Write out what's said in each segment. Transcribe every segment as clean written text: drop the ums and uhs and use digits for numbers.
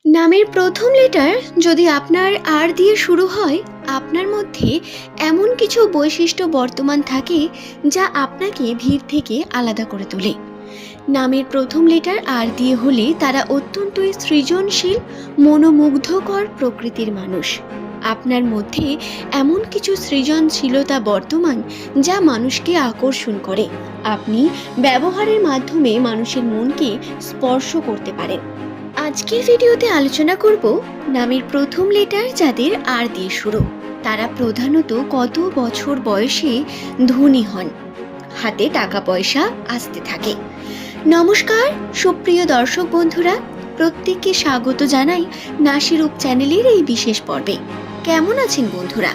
নামের প্রথম লেটার যদি আপনার আর দিয়ে শুরু হয়, আপনার মধ্যে এমন কিছু বৈশিষ্ট্য বর্তমান থাকে যা আপনাকে ভিড় থেকে আলাদা করে তোলে। নামের প্রথম লেটার আর দিয়ে হলে তারা অত্যন্তই সৃজনশীল, মনোমুগ্ধকর প্রকৃতির মানুষ। আপনার মধ্যে এমন কিছু সৃজনশীলতা বর্তমান যা মানুষকে আকর্ষণ করে। আপনি ব্যবহারের মাধ্যমে মানুষের মনকে স্পর্শ করতে পারেন। আজকের ভিডিওতে আলোচনা করব নামের প্রথম লেটার যাদের আর দিয়ে শুরু। তারা প্রধানত কত বছর বয়সে ধনী হন, হাতে টাকা পয়সা আসতে থাকে। নমস্কার সুপ্রিয় দর্শক বন্ধুরা, প্রত্যেককে স্বাগত জানাই নাসিরূপ চ্যানেলের এই বিশেষ পর্বে। কেমন আছেন বন্ধুরা?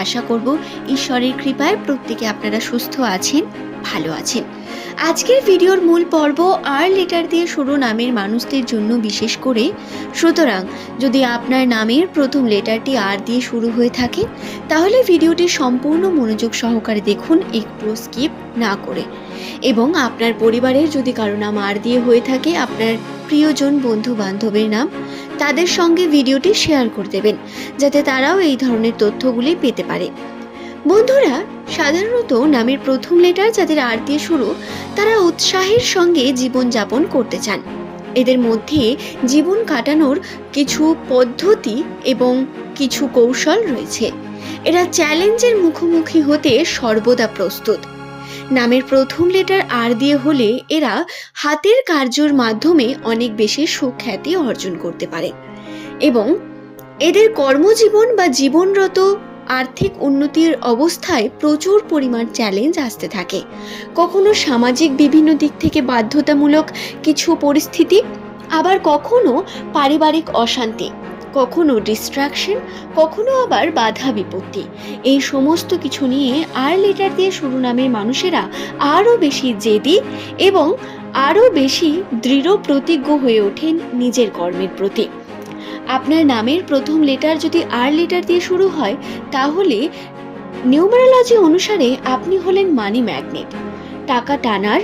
আশা করব ঈশ্বরের কৃপায় প্রত্যেকে আপনারা সুস্থ আছেন, ভালো আছেন। আজকের ভিডিওর মূল পর্ব আর লেটার দিয়ে শুরু নামের মানুষদের জন্য বিশেষ করে। সুতরাং যদি আপনার নামের প্রথম লেটারটি আর দিয়ে শুরু হয়ে থাকে তাহলে ভিডিওটি সম্পূর্ণ মনোযোগ সহকারে দেখুন, একটু স্কিপ না করে। এবং আপনার পরিবারের যদি কারো নাম আর দিয়ে হয়ে থাকে, আপনার প্রিয়জন বন্ধু বান্ধবের নাম, তাদের সঙ্গে ভিডিওটি শেয়ার করে দেবেন যাতে তারাও এই ধরনের তথ্যগুলি পেতে পারে। বন্ধুরা, সাধারণত নামের প্রথম লেটার যাদের আর দিয়ে শুরু, তারা উৎসাহের সঙ্গে জীবনযাপন করতে চান। এদের মধ্যে জীবন কাটানোর কিছু পদ্ধতি এবং কিছু কৌশল রয়েছে। এরা চ্যালেঞ্জের মুখোমুখি হতে সর্বদা প্রস্তুত। নামের প্রথম লেটার আর দিয়ে হলে এরা হাতের কার্যর মাধ্যমে অনেক বেশি সুখ্যাতি অর্জন করতে পারে এবং এদের কর্মজীবন বা জীবনরত আর্থিক উন্নতির অবস্থায় প্রচুর পরিমাণ চ্যালেঞ্জ আসতে থাকে। কখনো সামাজিক বিভিন্ন দিক থেকে বাধ্যতামূলক কিছু পরিস্থিতি, আবার কখনো পারিবারিক অশান্তি, কখনো ডিস্ট্রাকশন, কখনো আবার বাধা বিপত্তি। এই সমস্ত কিছু নিয়ে আর লেটার দিয়ে শুরু নামের মানুষেরা আরও বেশি জেদি এবং আরও বেশি দৃঢ় প্রতিজ্ঞ হয়ে ওঠেন নিজের কর্মের প্রতি। আপনার নামের প্রথম লেটার যদি আর লেটার দিয়ে শুরু হয় তাহলে নিউমারোলজি অনুসারে আপনি হলেন মানি ম্যাগনেট। টাকা টানার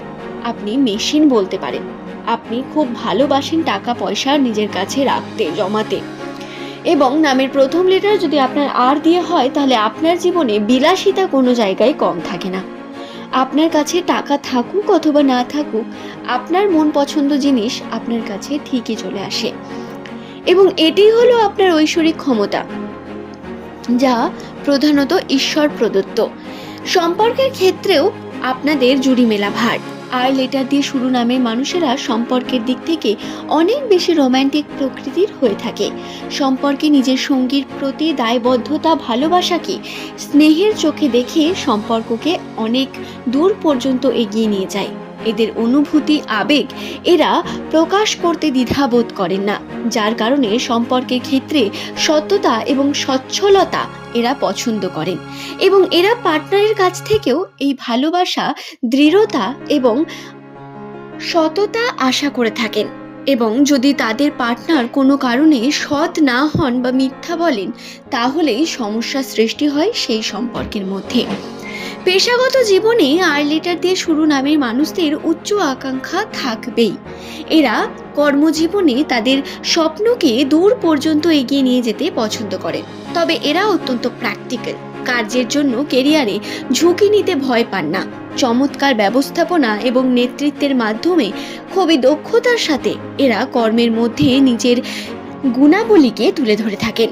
আপনি মেশিন বলতে পারেন। আপনি খুব ভালোবাসেন টাকা পয়সা নিজের কাছে রাখতে, জমাতে। এবং নামের প্রথম লেটার যদি আপনার আর দিয়ে হয় তাহলে আপনার জীবনে বিলাসিতা কোনো জায়গায় কম থাকে না। আপনার কাছে টাকা থাকুক অথবা না থাকুক, আপনার মন পছন্দ জিনিস আপনার কাছে ঠিকই চলে আসে। এবং এটি হলো আপনার ঐশ্বরিক ক্ষমতা, যা প্রধানত ঈশ্বর প্রদত্ত। সম্পর্কের ক্ষেত্রেও আপনাদের জুড়ি মেলা ভার। আর লেটার দিয়ে শুরু নামের মানুষেরা সম্পর্কের দিক থেকে অনেক বেশি রোম্যান্টিক প্রকৃতির হয়ে থাকে। সম্পর্কে নিজের সঙ্গীর প্রতি দায়বদ্ধতা, ভালোবাসাকে স্নেহের চোখে দেখে সম্পর্ককে অনেক দূর পর্যন্ত এগিয়ে নিয়ে যায়। এদের অনুভূতি, আবেগ এরা প্রকাশ করতে দ্বিধাবোধ করেন না, যার কারণে সম্পর্কের ক্ষেত্রে সত্যতা এবং সচ্ছলতা এরা পছন্দ করেন। এবং এরা পার্টনারের কাছ থেকেও এই ভালোবাসা, দৃঢ়তা এবং সততা আশা করে থাকেন। এবং যদি তাদের পার্টনার কোনো কারণে সৎ না হন বা মিথ্যা বলেন, তাহলেই সমস্যা সৃষ্টি হয় সেই সম্পর্কের মধ্যে। পেশাগত জীবনে আর লেটার দিয়ে শুরু নামের মানুষদের উচ্চ আকাঙ্ক্ষা থাকবেই। এরা কর্মজীবনে তাদের স্বপ্নকে দূর পর্যন্ত এগিয়ে নিয়ে যেতে পছন্দ করে। তবে এরা অত্যন্ত প্র্যাকটিক্যাল। কার্যের জন্য কেরিয়ারে ঝুঁকি নিতে ভয় পান না। চমৎকার ব্যবস্থাপনা এবং নেতৃত্বের মাধ্যমে খুবই দক্ষতার সাথে এরা কর্মের মধ্যে নিজের গুণাবলীকে তুলে ধরে থাকেন।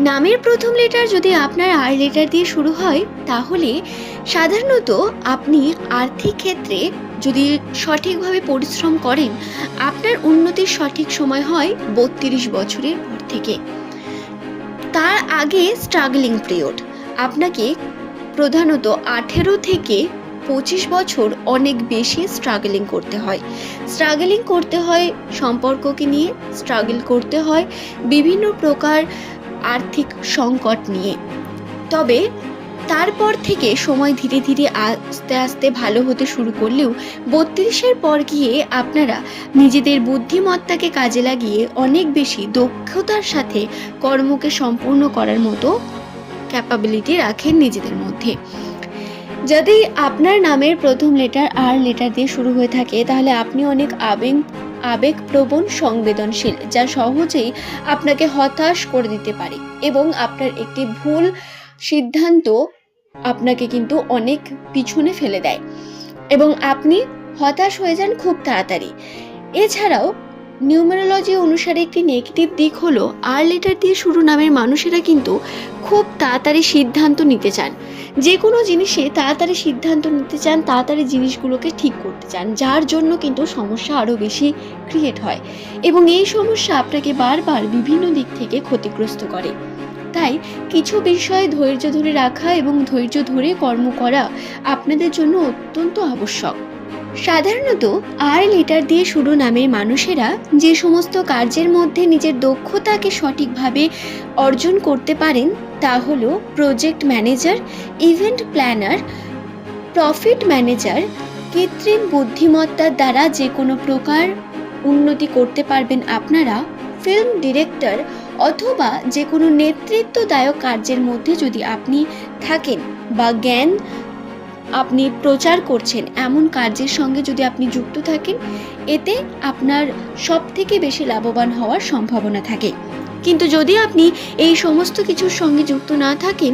নামের প্রথম লেটার যদি আপনার আর লেটার দিয়ে শুরু হয় তাহলে সাধারণত আপনি আর্থিক ক্ষেত্রে যদি সঠিকভাবে পরিশ্রম করেন, আপনার উন্নতির সঠিক সময় হয় 32 বছরের পর থেকে। তার আগে স্ট্রাগলিং পিরিয়ড। আপনাকে প্রধানত 18 থেকে 25 বছর অনেক বেশি স্ট্রাগলিং করতে হয় সম্পর্ককে নিয়ে, স্ট্রাগল করতে হয় বিভিন্ন প্রকার আর্থিক সংকট নিয়ে। তবে তারপর থেকে সময় ধীরে ধীরে আস্তে আস্তে ভালো হতে শুরু করলেও 32-এর পর গিয়ে আপনারা নিজেদের বুদ্ধিমত্তাকে কাজে লাগিয়ে অনেক বেশি দক্ষতার সাথে কর্মকে সম্পূর্ণ করার মতো ক্যাপাবিলিটি রাখেন নিজেদের মধ্যে। যদি আপনার নামের প্রথম লেটার আর লেটার দিয়ে শুরু হয়ে থাকে তাহলে আপনি অনেক আবেগপ্রবণ, সংবেদনশীল, যা সহজেই আপনাকে হতাশ করে দিতে পারে এবং আপনার একটি ভুল সিদ্ধান্ত আপনাকে কিন্তু অনেক পিছনে ফেলে দেয় এবং আপনি হতাশ হয়ে যান খুব তাড়াতাড়ি। এছাড়াও নিউমেরোলজি অনুসারে একটি নেগেটিভ দিক হলো আর লেটার দিয়ে শুরু নামের মানুষেরা কিন্তু খুব তাড়াতাড়ি সিদ্ধান্ত নিতে চান, যে কোনো জিনিসে তাড়াতাড়ি সিদ্ধান্ত নিতে চান, তাড়াতাড়ি জিনিসগুলোকে ঠিক করতে চান, যার জন্য কিন্তু সমস্যা আরও বেশি ক্রিয়েট হয় এবং এই সমস্যা আপনাকে বারবার বিভিন্ন দিক থেকে ক্ষতিগ্রস্ত করে। তাই কিছু বিষয়ে ধৈর্য ধরে রাখা এবং ধৈর্য ধরে কর্ম করা আপনাদের জন্য অত্যন্ত আবশ্যক। সাধারণত আর লেটার দিয়ে শুরু নামের মানুষেরা যে সমস্ত কার্যের মধ্যে নিজের দক্ষতাকে সঠিকভাবে অর্জন করতে পারেন তা হলো project manager, event planner, profit manager. কৃত্রিম বুদ্ধিমত্তার দ্বারা যে কোনো প্রকার উন্নতি করতে পারবেন আপনারা। ফিল্ম ডিরেক্টর অথবা যে কোনো নেতৃত্বদায়ক কার্যের মধ্যে যদি আপনি থাকেন বা জ্ঞান আপনি প্রচার করছেন, এমন কার্যের সঙ্গে যদি আপনি যুক্ত থাকেন, এতে আপনার সব থেকে বেশি লাভবান হওয়ার সম্ভাবনা থাকে। কিন্তু যদি আপনি এই সমস্ত কিছুর সঙ্গে যুক্ত না থাকেন,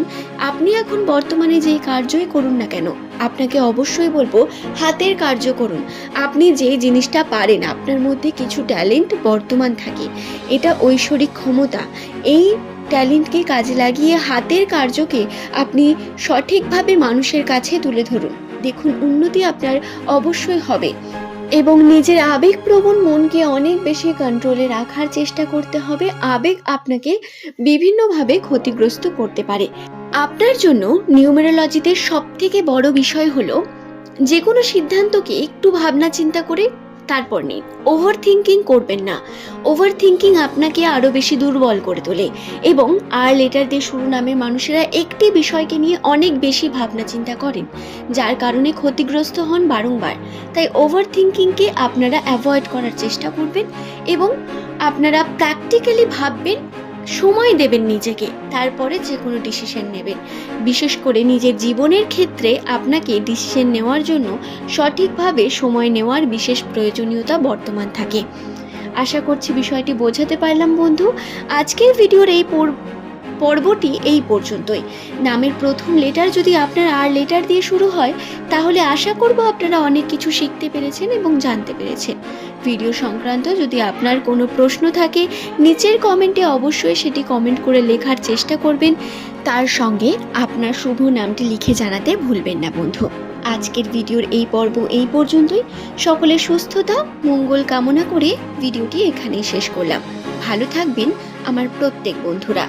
আপনি এখন বর্তমানে যে কার্যই করুন না কেন, আপনাকে অবশ্যই বলবো হাতের কার্য করুন। আপনি যে জিনিসটা পারেন, আপনার মধ্যে কিছু ট্যালেন্ট বর্তমান থাকে, এটা ঐশ্বরিক ক্ষমতা, এই ট্যালেন্টকে কাজে লাগিয়ে হাতের কার্যকে আপনি সঠিকভাবে মানুষের কাছে তুলে ধরুন। দেখুন উন্নতি আপনার অবশ্যই হবে এবং নিজের আবেগপ্রবণ মনকে অনেক বেশি কন্ট্রোলে রাখার চেষ্টা করতে হবে। আবেগ আপনাকে বিভিন্নভাবে ক্ষতিগ্রস্ত করতে পারে। আপনার জন্য নিউমেরোলজিতে সবথেকে বড় বিষয় হলো যে কোনো সিদ্ধান্তকে একটু ভাবনা চিন্তা করে তারপর নিন। ওভার থিঙ্কিং করবেন না। ওভার থিঙ্কিং আপনাকে আরও বেশি দুর্বল করে তোলে এবং আর লেটার দিয়ে শুরু নামের মানুষেরা একটি বিষয়কে নিয়ে অনেক বেশি ভাবনা চিন্তা করেন, যার কারণে ক্ষতিগ্রস্ত হন বারংবার। তাই ওভার থিঙ্কিংকে আপনারা অ্যাভয়েড করার চেষ্টা করবেন এবং আপনারা প্র্যাকটিক্যালি ভাববেন, সময় দেবেন নিজেকে, তারপরে যে কোনো ডিসিশন নেবেন। বিশেষ করে নিজের জীবনের ক্ষেত্রে আপনাকে ডিসিশন নেওয়ার জন্য সঠিকভাবে সময় নেওয়ার বিশেষ প্রয়োজনীয়তা বর্তমান থাকে। আশা করছি বিষয়টি বোঝাতে পারলাম বন্ধু। আজকের ভিডিওর এই পর্বটি এই পর্যন্তই। নামের প্রথম লেটার যদি আপনার আর লেটার দিয়ে শুরু হয়, তাহলে আশা করব আপনারা অনেক কিছু শিখতে পেরেছেন এবং জানতে পেরেছেন। ভিডিও সংক্রান্ত যদি আপনার কোনো প্রশ্ন থাকে, নিচের কমেন্টে অবশ্যই সেটি কমেন্ট করে লেখার চেষ্টা করবেন। তার সঙ্গে আপনার শুভ নামটি লিখে জানাতে ভুলবেন না বন্ধু। আজকের ভিডিওর এই পর্ব এই পর্যন্তই। সকলের সুস্থতা মঙ্গল কামনা করে ভিডিওটি এখানেই শেষ করলাম। ভালো থাকবেন আমার প্রত্যেক বন্ধুরা।